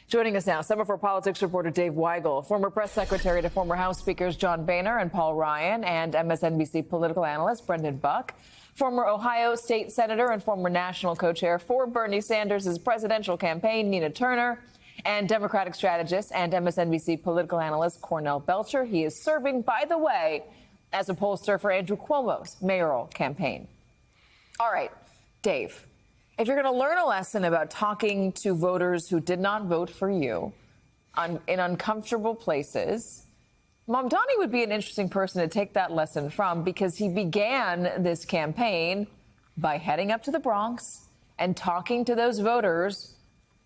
Joining us now, Summer 4 Politics reporter Dave Weigel, former press secretary to former House Speakers John Boehner and Paul Ryan, and MSNBC political analyst Brendan Buck, former Ohio State Senator and former national co-chair for Bernie Sanders' presidential campaign, Nina Turner, and Democratic strategist and MSNBC political analyst Cornell Belcher. He is serving, by the way, as a pollster for Andrew Cuomo's mayoral campaign. All right, Dave. If you're going to learn a lesson about talking to voters who did not vote for you in uncomfortable places, Mamdani would be an interesting person to take that lesson from, because he began this campaign by heading up to the Bronx and talking to those voters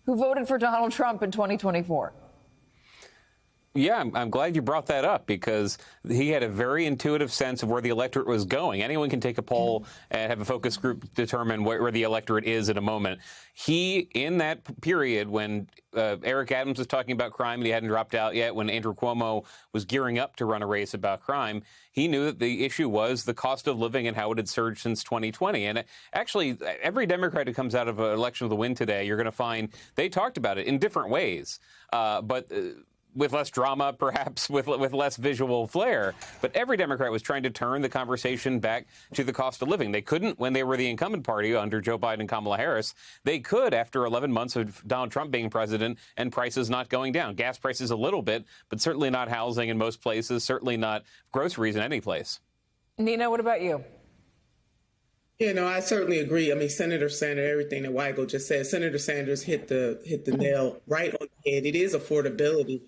who voted for Donald Trump in 2024. Yeah, I'm glad you brought that up, because he had a very intuitive sense of where the electorate was going. Anyone can take a poll and have a focus group determine where the electorate is at a moment. He, in that period when Eric Adams was talking about crime and he hadn't dropped out yet, when Andrew Cuomo was gearing up to run a race about crime, he knew that the issue was the cost of living and how it had surged since 2020. And actually, every Democrat who comes out of an election with a win today, you're going to find they talked about it in different ways. But with less drama, perhaps, with less visual flair. But every Democrat was trying to turn the conversation back to the cost of living. They couldn't when they were the incumbent party under Joe Biden and Kamala Harris. They could after 11 months of Donald Trump being president and prices not going down. Gas prices a little bit, but certainly not housing in most places, certainly not groceries in any place. Nina, what about you? I certainly agree. I mean, Senator Sanders, everything that Weigel just said, Senator Sanders hit the nail right on the head. It is affordability.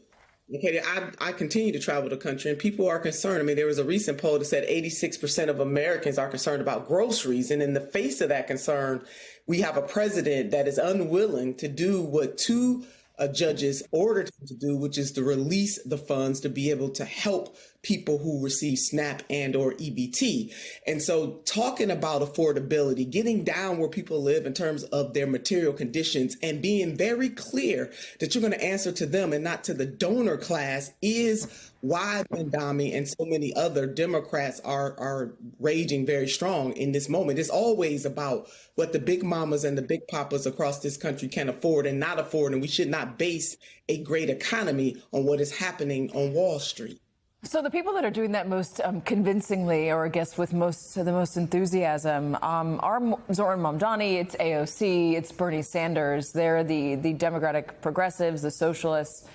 Okay, I continue to travel the country and people are concerned. I mean, there was a recent poll that said 86% of Americans are concerned about groceries. And in the face of that concern, we have a president that is unwilling to do what two judges ordered him to do, which is to release the funds to be able to help people who receive SNAP and or EBT. And so talking about affordability, getting down where people live in terms of their material conditions and being very clear that you're going to answer to them and not to the donor class is why Mamdani and so many other Democrats are raging very strong in this moment. It's always about what the big mamas and the big papas across this country can afford and not afford. And we should not base a great economy on what is happening on Wall Street. So the people that are doing that most convincingly, or I guess with the most enthusiasm, are Zohran Mamdani, it's AOC, it's Bernie Sanders. They're the Democratic progressives, the socialists.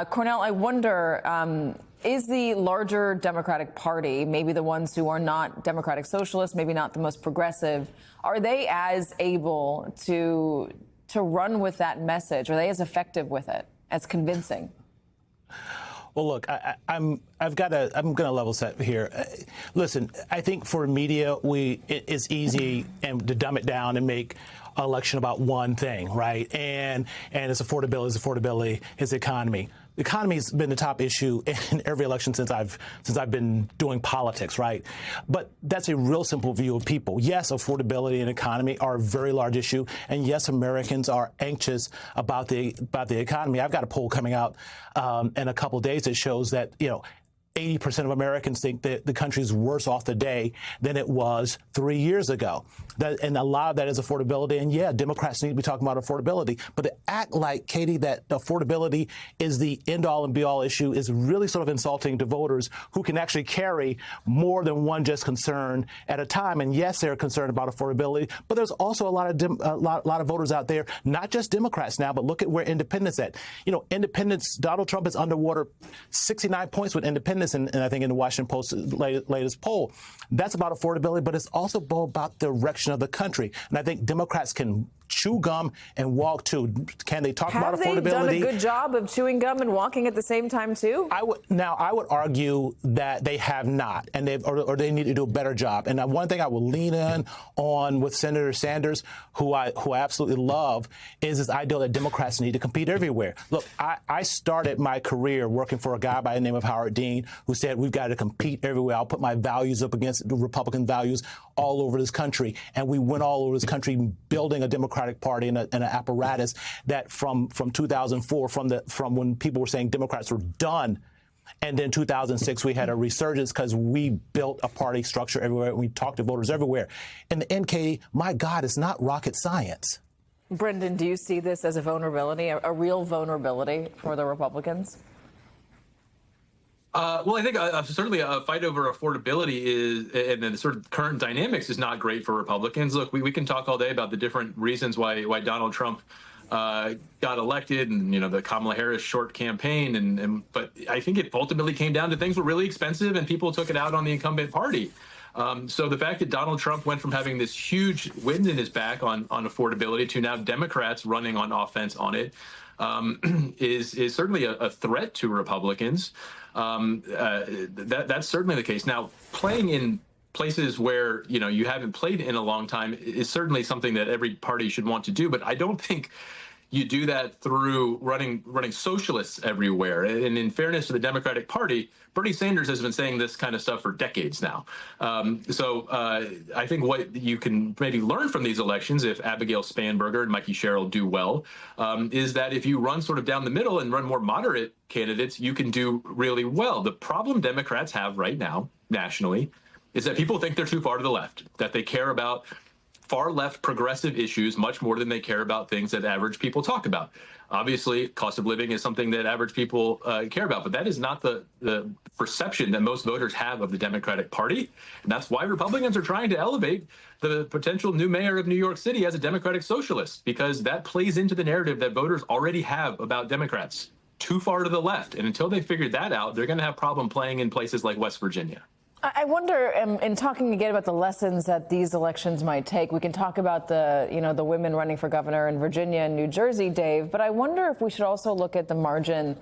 Cornell, I wonder, is the larger Democratic Party, maybe the ones who are not Democratic socialists, maybe not the most progressive, are they as able to run with that message? Are they as effective with it, as convincing? Well, look, I'm going to level set here. Listen, I think for media, it's easy to dumb it down and make an election about one thing, right? And it's affordability, it's economy. The economy has been the top issue in every election since I've been doing politics, right? But that's a real simple view of people. Yes, affordability and economy are a very large issue, and yes, Americans are anxious about the economy. I've got a poll coming out in a couple of days that shows that 80% of Americans think that the country is worse off today than it was 3 years ago. And a lot of that is affordability. And yeah, Democrats need to be talking about affordability. But to act like, Katie, that affordability is the end-all and be-all issue is really sort of insulting to voters who can actually carry more than one just concern at a time. And yes, they're concerned about affordability, but there's also a lot of voters out there, not just Democrats now, but look at where independents at. Independents, Donald Trump is underwater 69 points with independents. And I think in the Washington Post's latest poll, that's about affordability, but it's also about the direction of the country. And I think Democrats can chew gum and walk too. Can they talk about affordability? Have they done a good job of chewing gum and walking at the same time too? I would argue that they have not, and they need to do a better job. And one thing I will lean in on with Senator Sanders, who I absolutely love, is this idea that Democrats need to compete everywhere. Look, I started my career working for a guy by the name of Howard Dean, who said we've got to compete everywhere. I'll put my values up against the Republican values all over this country. And we went all over this country building a Democratic Party and an apparatus that from 2004, from when people were saying Democrats were done. And then 2006, we had a resurgence because we built a party structure everywhere. We talked to voters everywhere. In the end, Katie, my God, it's not rocket science. Brendan, do you see this as a vulnerability, a real vulnerability for the Republicans? Well, I think certainly a fight over affordability is, and the sort of current dynamics is not great for Republicans. Look, we can talk all day about the different reasons why Donald Trump got elected, and the Kamala Harris short campaign, but I think it ultimately came down to things were really expensive, and people took it out on the incumbent party. So the fact that Donald Trump went from having this huge wind in his back on affordability to now Democrats running on offense on it is certainly a threat to Republicans. That's certainly the case. Now, playing in places where you haven't played in a long time is certainly something that every party should want to do. But I don't think you do that through running socialists everywhere. And in fairness to the Democratic Party, Bernie Sanders has been saying this kind of stuff for decades now. So I think what you can maybe learn from these elections, if Abigail Spanberger and Mikey Sherrill do well, is that if you run sort of down the middle and run more moderate candidates, you can do really well. The problem Democrats have right now, nationally, is that people think they're too far to the left, that they care about far left progressive issues much more than they care about things that average people talk about. Obviously, cost of living is something that average people care about, but that is not the perception that most voters have of the Democratic Party. And that's why Republicans are trying to elevate the potential new mayor of New York City as a Democratic socialist, because that plays into the narrative that voters already have about Democrats too far to the left. And until they figure that out, they're going to have a problem playing in places like West Virginia. I wonder, in talking again about the lessons that these elections might take, we can talk about the women running for governor in Virginia and New Jersey, Dave, but I wonder if we should also look at the margin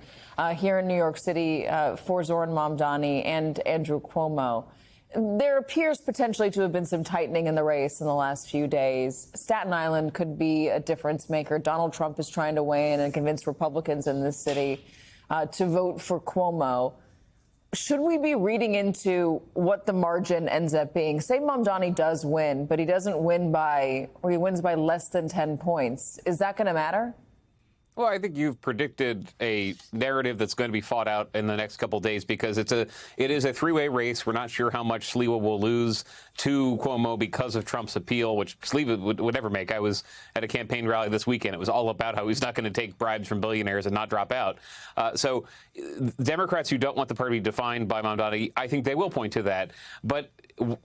here in New York City for Zohran Mamdani and Andrew Cuomo. There appears potentially to have been some tightening in the race in the last few days. Staten Island could be a difference maker. Donald Trump is trying to weigh in and convince Republicans in this city to vote for Cuomo. Should we be reading into what the margin ends up being? Say Mamdani does win, but he doesn't win or he wins by less than 10 points. Is that going to matter? Well, I think you've predicted a narrative that's going to be fought out in the next couple of days, because it is a three-way race. We're not sure how much Sliwa will lose to Cuomo because of Trump's appeal, which Sliwa would never make. I was at a campaign rally this weekend. It was all about how he's not going to take bribes from billionaires and not drop out. So Democrats who don't want the party defined by Mamdani, I think they will point to that. But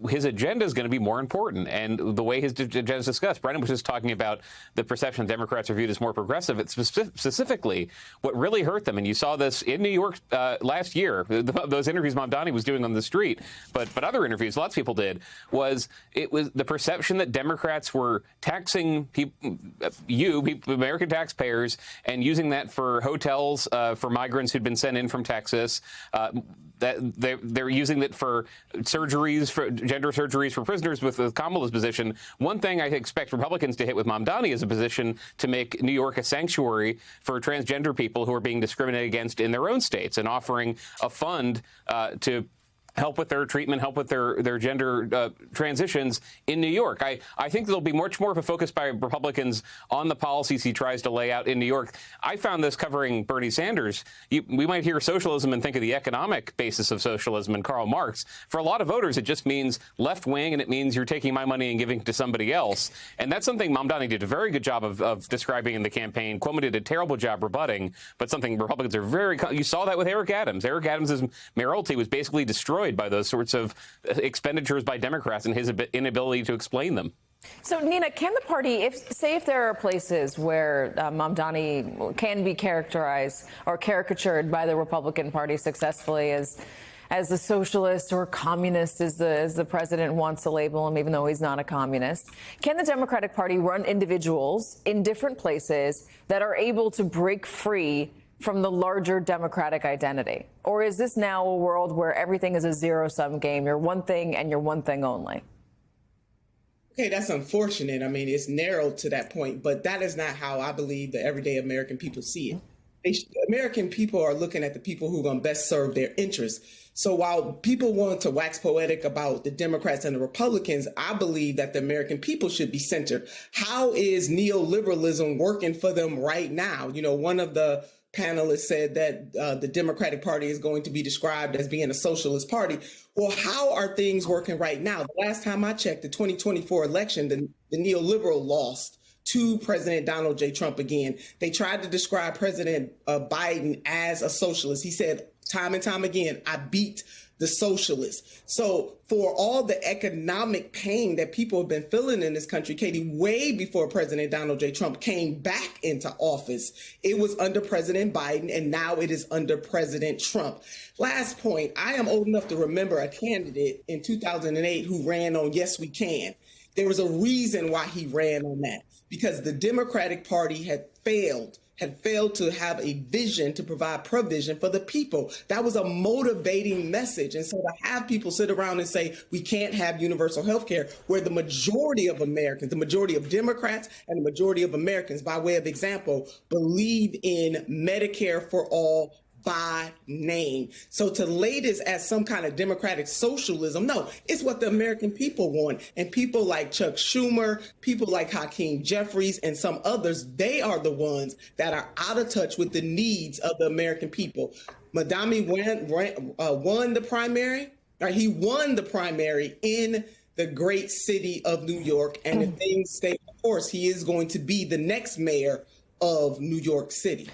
his agenda is going to be more important. And the way his agenda is discussed, Brendan was just talking about the perception Democrats are viewed as more progressive. It's specifically what really hurt them. And you saw this in New York last year, those interviews Mamdani was doing on the street, but other interviews, lots of people did, was the perception that Democrats were taxing American taxpayers, and using that for hotels for migrants who'd been sent in from Texas. That they're using it for surgeries, for gender surgeries for prisoners with Kamala's position. One thing I expect Republicans to hit with Mamdani is a position to make New York a sanctuary for transgender people who are being discriminated against in their own states, and offering a fund to help with their treatment, help with their gender transitions in New York. I think there'll be much more of a focus by Republicans on the policies he tries to lay out in New York. I found this covering Bernie Sanders. We might hear socialism and think of the economic basis of socialism and Karl Marx. For a lot of voters, it just means left wing, and it means you're taking my money and giving it to somebody else. And that's something Mamdani did a very good job of describing in the campaign. Cuomo did a terrible job rebutting, but something Republicans are you saw that with Eric Adams. Eric Adams' mayoralty was basically destroyed by those sorts of expenditures by Democrats and his inability to explain them. So, Nina, can the party, if there are places where Mamdani can be characterized or caricatured by the Republican Party successfully as a socialist or communist, as the president wants to label him, even though he's not a communist, can the Democratic Party run individuals in different places that are able to break free from the larger Democratic identity? Or is this now a world where everything is a zero-sum game? You're one thing and you're one thing only. Okay, that's unfortunate. I mean, it's narrowed to that point, but that is not how I believe the everyday American people see it. American people are looking at the people who are going to best serve their interests. So while people want to wax poetic about the Democrats and the Republicans, I believe that the American people should be centered. How is neoliberalism working for them right now? One of the panelists said that the Democratic Party is going to be described as being a socialist party. Well, how are things working right now? The last time I checked, the 2024 election, the neoliberal lost to President Donald J. Trump again. They tried to describe President Biden as a socialist. He said time and time again, I beat the socialists. So for all the economic pain that people have been feeling in this country, Katie, way before President Donald J. Trump came back into office, it was under President Biden, and now it is under President Trump. Last point, I am old enough to remember a candidate in 2008 who ran on Yes, We Can. There was a reason why he ran on that, because the Democratic Party had failed to have a vision to provide provision for the people. That was a motivating message. And so to have people sit around and say, we can't have universal health care, where the majority of Americans, the majority of Democrats and the majority of Americans, by way of example, believe in Medicare for all by name. So to lay this as some kind of democratic socialism, no, it's what the American people want. And people like Chuck Schumer, people like Hakeem Jeffries, and some others, they are the ones that are out of touch with the needs of the American people. Madami won the primary. He won the primary in the great city of New York. And if things stay the course, he is going to be the next mayor of New York City.